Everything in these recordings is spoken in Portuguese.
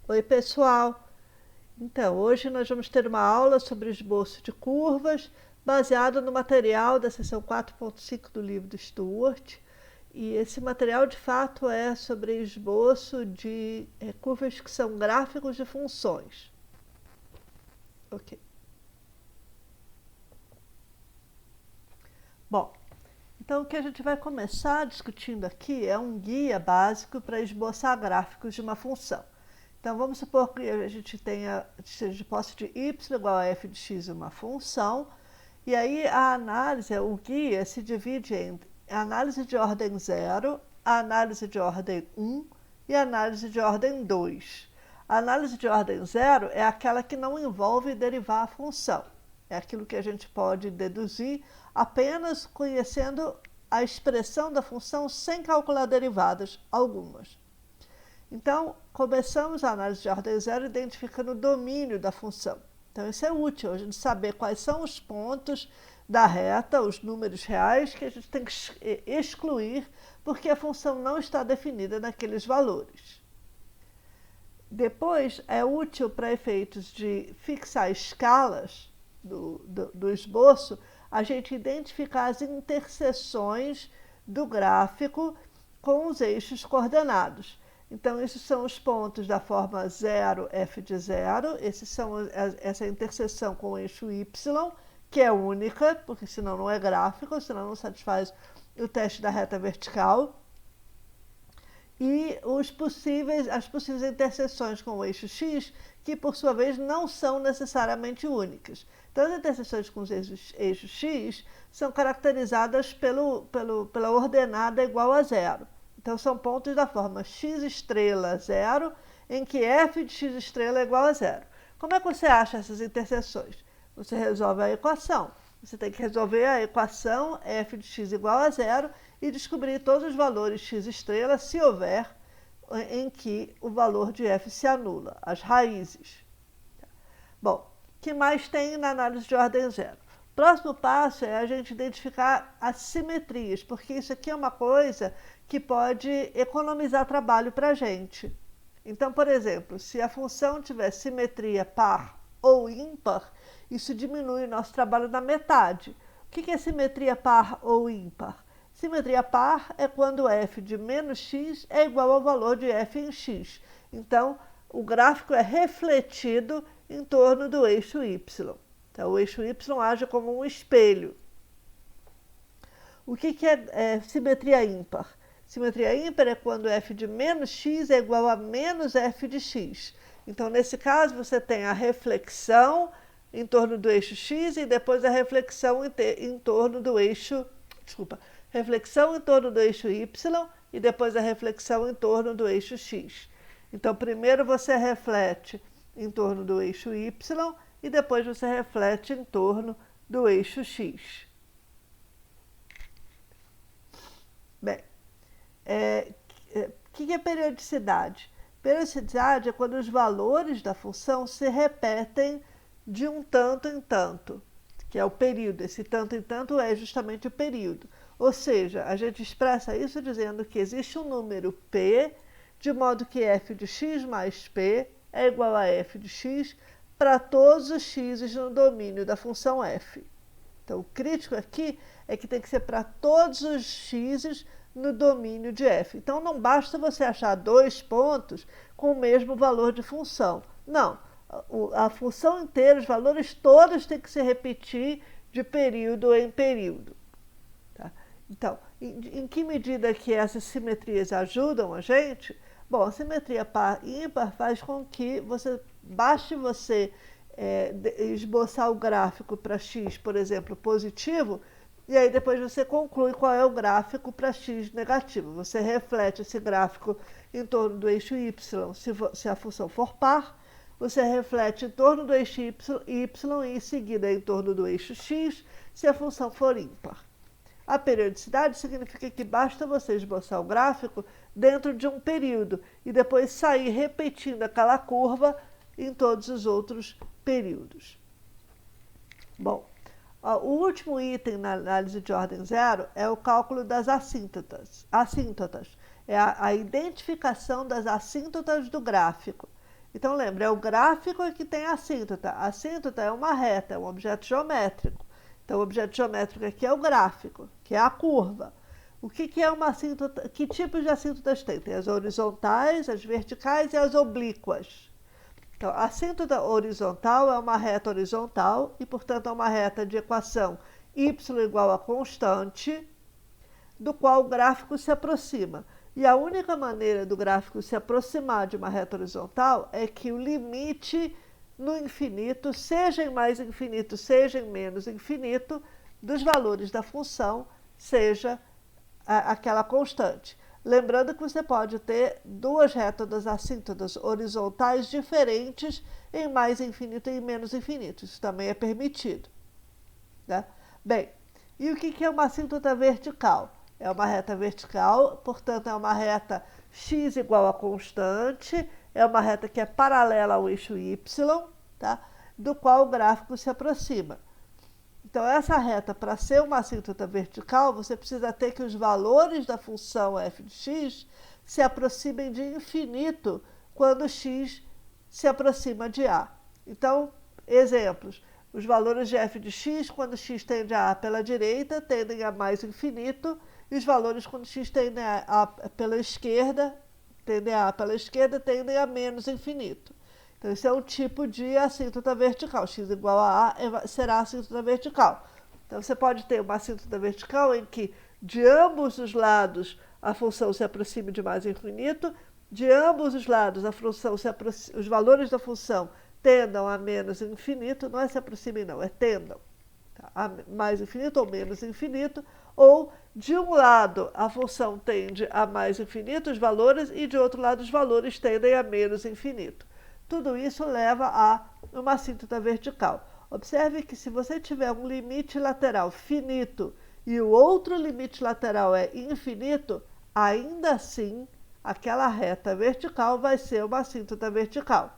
Oi, pessoal! Então, hoje nós vamos ter uma aula sobre esboço de curvas, baseado no material da seção 4.5 do livro do Stuart. E esse material, de fato, é sobre esboço de curvas que são gráficos de funções. Ok. Bom, então o que a gente vai começar discutindo aqui é um guia básico para esboçar gráficos de uma função. Então, vamos supor que a gente esteja de posse de y igual a f de x uma função, e aí a análise, o guia, se divide em análise de ordem 0, a análise de ordem 1 e a análise de ordem 2. A análise de ordem 0 é aquela que não envolve derivar a função. É aquilo que a gente pode deduzir apenas conhecendo a expressão da função sem calcular derivadas algumas. Então, começamos a análise de ordem 0 identificando o domínio da função. Então, isso é útil, a gente saber quais são os pontos da reta, os números reais, que a gente tem que excluir, porque a função não está definida naqueles valores. Depois, é útil para efeitos de fixar escalas do esboço, a gente identificar as interseções do gráfico com os eixos coordenados. Então, esses são os pontos da forma 0, f de 0. Essa interseção com o eixo y, que é única, porque senão não é gráfico, senão não satisfaz o teste da reta vertical. E as possíveis interseções com o eixo x, que por sua vez não são necessariamente únicas. Então, as interseções com os eixos x são caracterizadas pela ordenada igual a 0. Então, são pontos da forma x estrela 0, em que f de x estrela é igual a 0. Como é que você acha essas interseções? Você resolve a equação. Você tem que resolver a equação f de x igual a 0 e descobrir todos os valores x estrela, se houver, em que o valor de f se anula, as raízes. Bom, o que mais tem na análise de ordem 0? Próximo passo é a gente identificar as simetrias, porque isso aqui é uma coisa que pode economizar trabalho para a gente. Então, por exemplo, se a função tiver simetria par ou ímpar, isso diminui o nosso trabalho na metade. O que é simetria par ou ímpar? Simetria par é quando f de menos x é igual ao valor de f em x. Então, o gráfico é refletido em torno do eixo y. Então, o eixo y age como um espelho. O que é simetria ímpar? Simetria ímpar é quando f de menos x é igual a menos f de x. Então, nesse caso, você tem a reflexão em torno do eixo x e depois a reflexão em torno do eixo... reflexão em torno do eixo y e depois a reflexão em torno do eixo x. Então, primeiro você reflete em torno do eixo y e depois você reflete em torno do eixo x. Bem, o que é periodicidade? Periodicidade é quando os valores da função se repetem de um tanto em tanto, que é o período. Esse tanto em tanto é justamente o período. Ou seja, a gente expressa isso dizendo que existe um número p, de modo que f de x mais p é igual a f de x para todos os x's no domínio da função f. Então, o crítico aqui é que tem que ser para todos os x's no domínio de f. Então, não basta você achar dois pontos com o mesmo valor de função. Não, a função inteira, os valores todos têm que se repetir de período em período. Tá? Então, em que medida que essas simetrias ajudam a gente? Bom, a simetria par e ímpar faz com que baste você esboçar o gráfico para x, por exemplo, positivo, e aí depois você conclui qual é o gráfico para x negativo. Você reflete esse gráfico em torno do eixo y, se a função for par, você reflete em torno do eixo y e em seguida em torno do eixo x, se a função for ímpar. A periodicidade significa que basta você esboçar o gráfico dentro de um período e depois sair repetindo aquela curva em todos os outros períodos. Bom, o último item na análise de ordem 0 é o cálculo das assíntotas. É a identificação das assíntotas do gráfico. Então, lembra, é o gráfico que tem a assíntota. A assíntota é uma reta, é um objeto geométrico. Então, o objeto geométrico aqui é o gráfico, que é a curva. O que é uma assíntota? Que tipos de assíntotas tem? Tem as horizontais, as verticais e as oblíquas. Então, a assíntota horizontal é uma reta horizontal e, portanto, é uma reta de equação y igual a constante, do qual o gráfico se aproxima. E a única maneira do gráfico se aproximar de uma reta horizontal é que o limite no infinito, seja em mais infinito, seja em menos infinito, dos valores da função seja aquela constante. Lembrando que você pode ter duas retas das assíntotas horizontais diferentes em mais infinito e em menos infinito. Isso também é permitido. Né? Bem, e o que é uma assíntota vertical? É uma reta vertical, portanto, é uma reta x igual a constante, é uma reta que é paralela ao eixo y, tá? Do qual o gráfico se aproxima. Então, essa reta, para ser uma assíntota vertical, você precisa ter que os valores da função f de x se aproximem de infinito quando x se aproxima de a. Então, exemplos. Os valores de f de x, quando x tende a pela direita, tendem a mais infinito, e os valores quando x tendem a pela esquerda, tendem a menos infinito. Então, esse é um tipo de assíntota vertical. X igual a será a assíntota vertical. Então, você pode ter uma assíntota vertical em que, de ambos os lados, a função se aproxime de mais infinito, de ambos os lados, os valores da função tendam a menos infinito, não é se aproximem não, é tendam a mais infinito ou menos infinito, ou de um lado a função tende a mais infinito, os valores, e de outro lado os valores tendem a menos infinito. Tudo isso leva a uma assíntota vertical. Observe que se você tiver um limite lateral finito e o outro limite lateral é infinito, ainda assim aquela reta vertical vai ser uma assíntota vertical.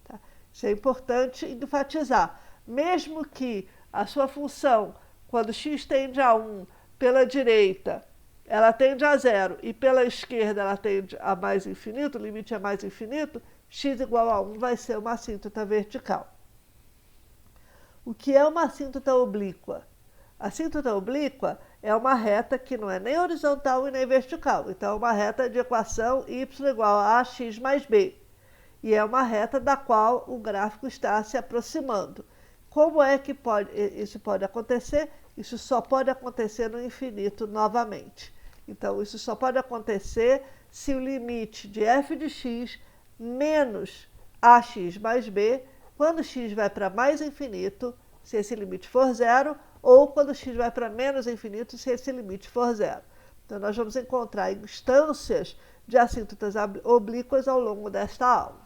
Tá? Isso é importante enfatizar. Mesmo que a sua função, quando x tende a 1, pela direita, ela tende a 0 e pela esquerda ela tende a mais infinito, o limite é mais infinito, x igual a 1 vai ser uma assíntota vertical. O que é uma assíntota oblíqua? A assíntota oblíqua é uma reta que não é nem horizontal e nem vertical. Então, é uma reta de equação y igual a ax mais b. E é uma reta da qual o gráfico está se aproximando. Como é que isso pode acontecer? Isso só pode acontecer no infinito novamente. Então, isso só pode acontecer se o limite de f de x menos ax mais b, quando x vai para mais infinito, se esse limite for zero, ou quando x vai para menos infinito, se esse limite for zero. Então, nós vamos encontrar instâncias de assíntotas oblíquas ao longo desta aula.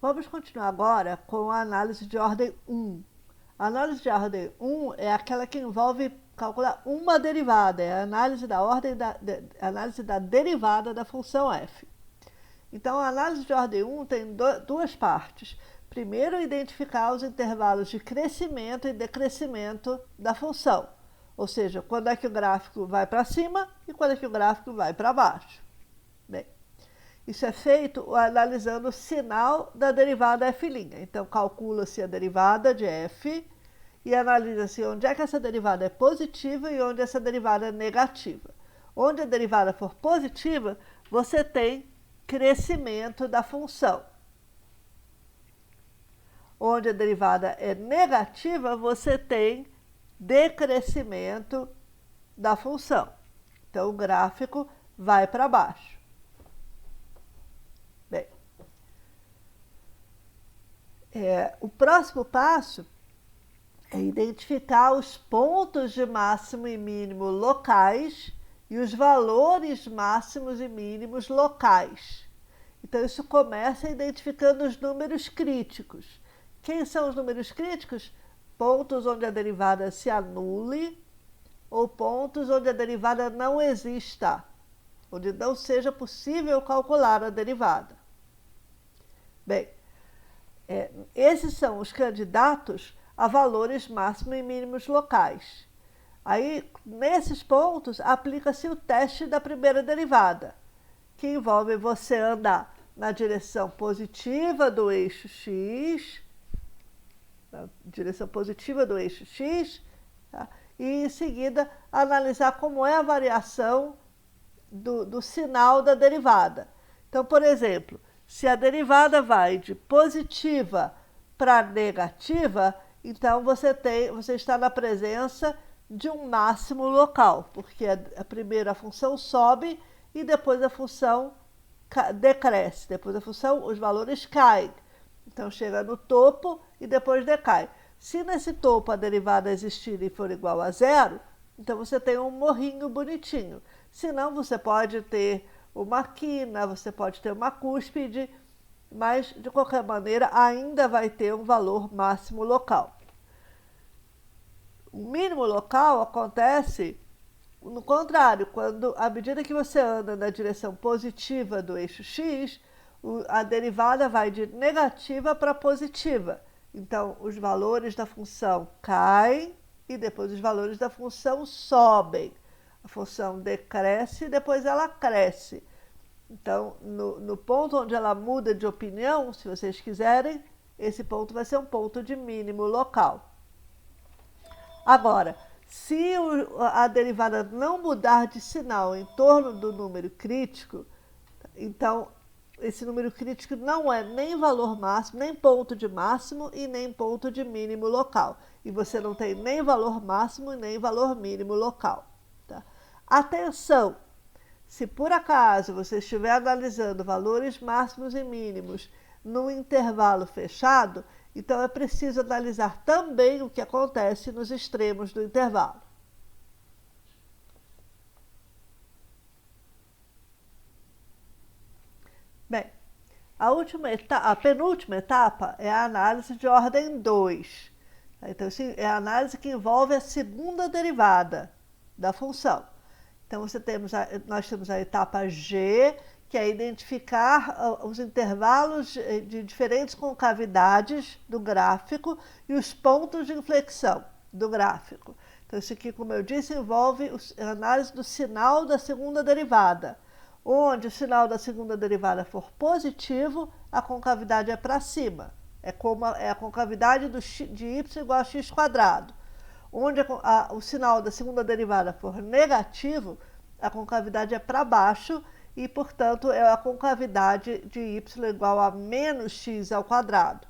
Vamos continuar agora com a análise de ordem 1. A análise de ordem 1 é aquela que envolve calcular uma derivada, é a análise da derivada da função f. Então, a análise de ordem 1 tem duas partes. Primeiro, identificar os intervalos de crescimento e decrescimento da função, ou seja, quando é que o gráfico vai para cima e quando é que o gráfico vai para baixo. Bem, isso é feito analisando o sinal da derivada f'. Então, calcula-se a derivada de f e analisa-se onde é que essa derivada é positiva e onde essa derivada é negativa. Onde a derivada for positiva, você tem crescimento da função. Onde a derivada é negativa, você tem decrescimento da função. Então, o gráfico vai para baixo. Bem, o próximo passo é identificar os pontos de máximo e mínimo locais e os valores máximos e mínimos locais. Então, isso começa identificando os números críticos. Quem são os números críticos? Pontos onde a derivada se anule ou pontos onde a derivada não exista, onde não seja possível calcular a derivada. Bem, esses são os candidatos a valores máximos e mínimos locais. Aí, nesses pontos, aplica-se o teste da primeira derivada, que envolvem você andar na direção positiva do eixo X, na direção positiva do eixo X, tá? E em seguida analisar como é a variação do sinal da derivada. Então, por exemplo, se a derivada vai de positiva para negativa, então você está na presença de um máximo local, porque primeiro a função sobe e depois a função decresce, depois a função, os valores caem. Então chega no topo e depois decai. Se nesse topo a derivada existir e for igual a zero, então você tem um morrinho bonitinho. Se não, você pode ter uma quina, você pode ter uma cúspide, mas de qualquer maneira ainda vai ter um valor máximo local. O mínimo local acontece no contrário, quando à medida que você anda na direção positiva do eixo X, a derivada vai de negativa para positiva. Então, os valores da função caem e depois os valores da função sobem. A função decresce e depois ela cresce. Então, no ponto onde ela muda de opinião, se vocês quiserem, esse ponto vai ser um ponto de mínimo local. Agora, se a derivada não mudar de sinal em torno do número crítico, então esse número crítico não é nem valor máximo, nem ponto de máximo e nem ponto de mínimo local. E você não tem nem valor máximo e nem valor mínimo local. Tá? Atenção! Se por acaso você estiver analisando valores máximos e mínimos num intervalo fechado, então é preciso analisar também o que acontece nos extremos do intervalo. Bem, a penúltima etapa é a análise de ordem 2. Então, é a análise que envolve a segunda derivada da função. Então, nós temos a etapa G, que é identificar os intervalos de diferentes concavidades do gráfico e os pontos de inflexão do gráfico. Então, isso aqui, como eu disse, envolve a análise do sinal da segunda derivada. Onde o sinal da segunda derivada for positivo, a concavidade é para cima. É a concavidade de y igual a x quadrado. Onde o sinal da segunda derivada for negativo, a concavidade é para baixo e, portanto, é a concavidade de y igual a menos x ao quadrado.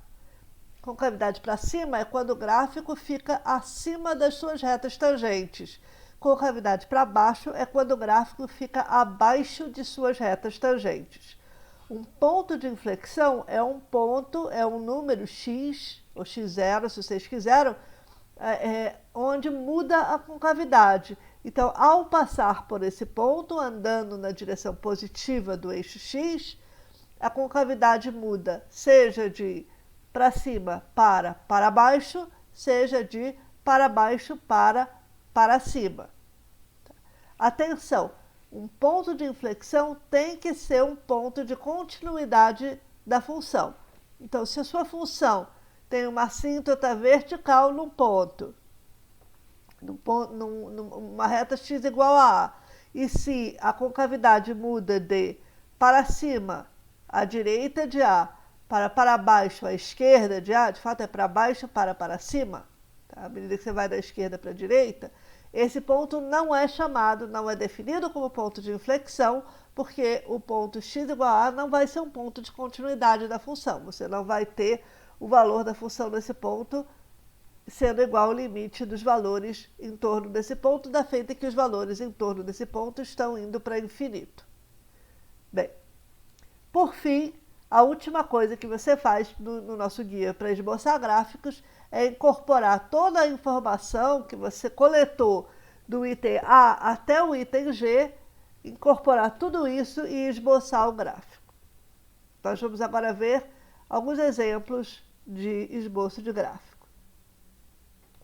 Concavidade para cima é quando o gráfico fica acima das suas retas tangentes. Concavidade para baixo é quando o gráfico fica abaixo de suas retas tangentes. Um ponto de inflexão é um número x, ou x0, se vocês quiserem, onde muda a concavidade. Então, ao passar por esse ponto, andando na direção positiva do eixo x, a concavidade muda, seja de para cima para baixo, seja de para baixo para cima. Atenção, um ponto de inflexão tem que ser um ponto de continuidade da função. Então, se a sua função tem uma assíntota vertical num ponto, numa reta x igual a A, e se a concavidade muda de para cima à direita de A, para baixo à esquerda de A, de fato é para baixo para cima, tá? À medida que você vai da esquerda para a direita, esse ponto não é definido como ponto de inflexão, porque o ponto x igual a A não vai ser um ponto de continuidade da função. Você não vai ter o valor da função nesse ponto sendo igual ao limite dos valores em torno desse ponto, da feita que os valores em torno desse ponto estão indo para infinito. Bem, por fim, a última coisa que você faz no nosso guia para esboçar gráficos é incorporar toda a informação que você coletou do item A até o item G, incorporar tudo isso e esboçar o gráfico. Nós vamos agora ver alguns exemplos de esboço de gráfico.